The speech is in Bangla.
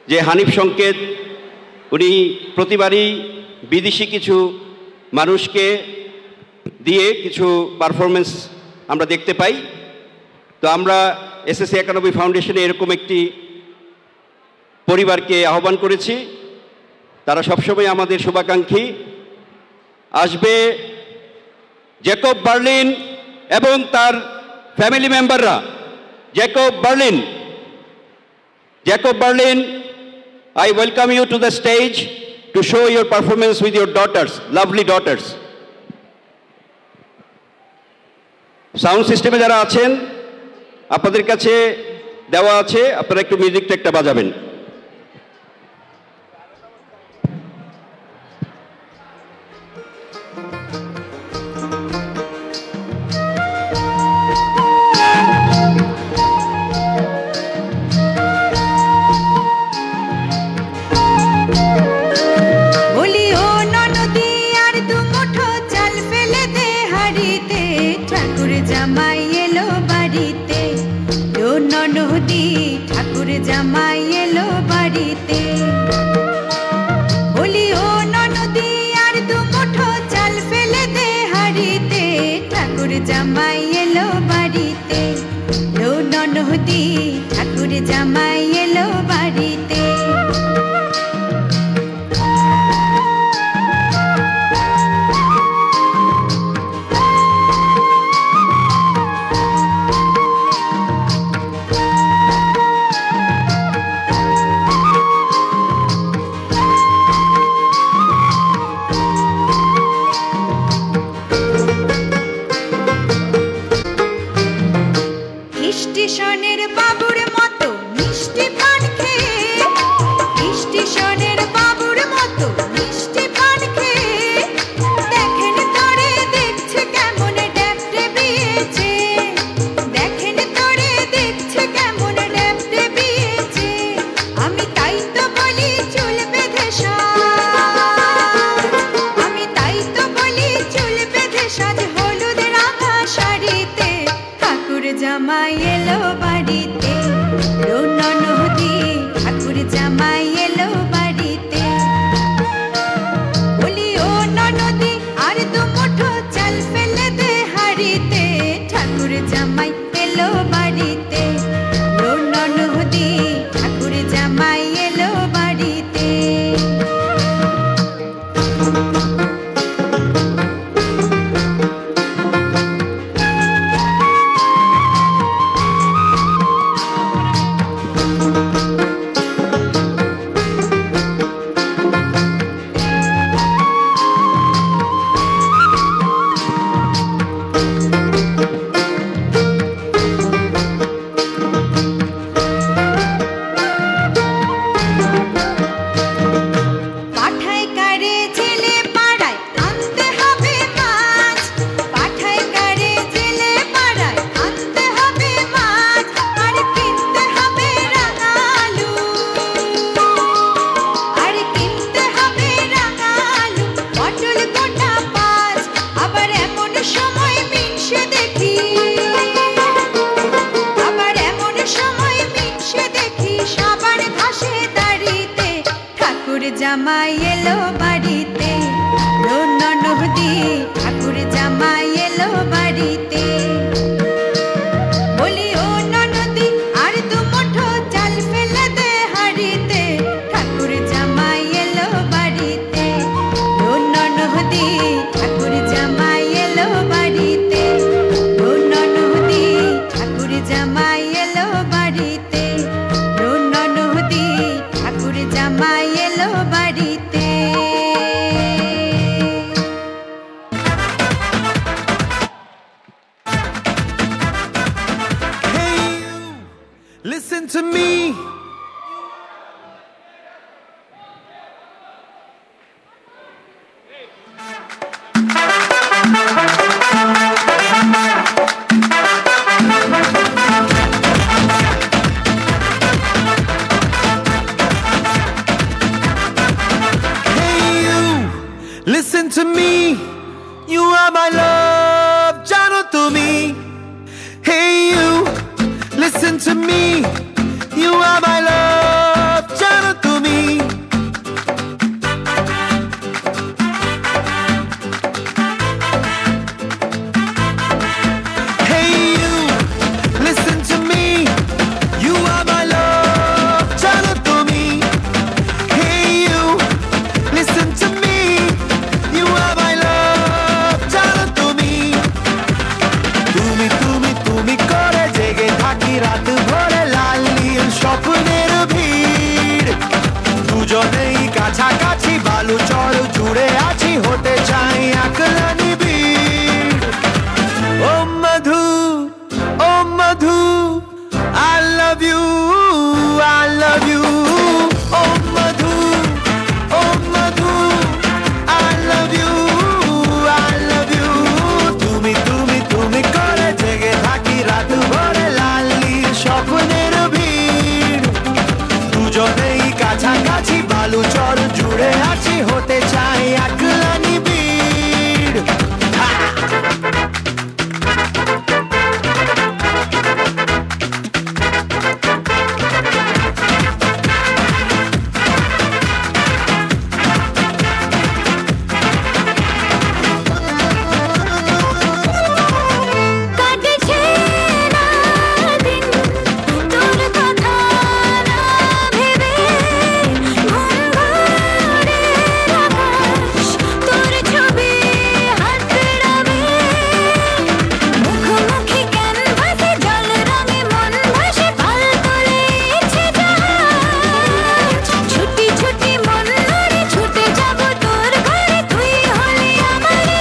যে হানিফ সংকেত উনি প্রতিবারই বিদেশি কিছু মানুষকে দিয়ে কিছু পারফরমেন্স আমরা দেখতে পাই। তো আমরা এসএসসি 91 ফাউন্ডেশনে এরকম একটি পরিবারকে আহ্বান করেছি। তারা সবসময় আমাদের শুভাকাঙ্ক্ষী। আসবে জ্যাকব বার্লিন এবং তার ফ্যামিলি মেম্বাররা। Jacob Berlin, I welcome you to the stage to show your performance with your daughters, lovely daughters. Sound সিস্টেমে যারা আছেন আপনাদের কাছে দেওয়া আছে, আপনারা একটু মিউজিকটা একটা বাজাবেন। জামাই এলো বাড়িতে, বলি ও ননদি আর দু মুঠো চাল ফেলে দে হাড়িতে, ঠাকুর জামাই এলো বাড়িতে, ও ননদি ঠাকুর জামাই এলো বাড়িতে। স্টেশনের বাবুর মতো মিষ্টি পান খেয়ে, স্টেশনের বাবুর মতো মিষ্টি পান খেয়ে, দেখেন তোরে দেখছে কেমন ড্যাপটে বিয়েছে, দেখেন তোরে দেখছে কেমন ড্যাপটে বিয়েছে। আমি তাই তো বলি চুল বেঁধে সাজ, আমি তাই তো বলি চুল বেঁধে সাজ হলুদ রাঙা শাড়িতে, ঠাকুর জামাই এলো বাড়িতে, ও ননদি ঠাকুর জামাই এলো বাড়িতে, বলি ও ননদি আর দু মুঠো চাল ফেলে দে হাড়িতে, ঠাকুর জামাই এলো বাড়িতে, ও ননদি ঠাকুর জামাই এলো বাড়িতে। জামাই এলো বাড়িতে, ও ননদি ঠাকুর জামাই এলো বাড়িতে, বলি ও ননদি আর দু মুঠো চাল ফেলে দে হাড়িতে, ঠাকুর জামাই এলো বাড়িতে, ও ননদি ঠাকুর জামাই এলো বাড়িতে, ও ননদি ঠাকুর জামাই এলো বাড়িতে, ও ননদি ঠাকুর জামাই এলো বাড়িতে। Hey you, listen to me. Listen to me, you are my love, jano to me. Hey you, listen to me, you are my love, jano to me. হতে চাই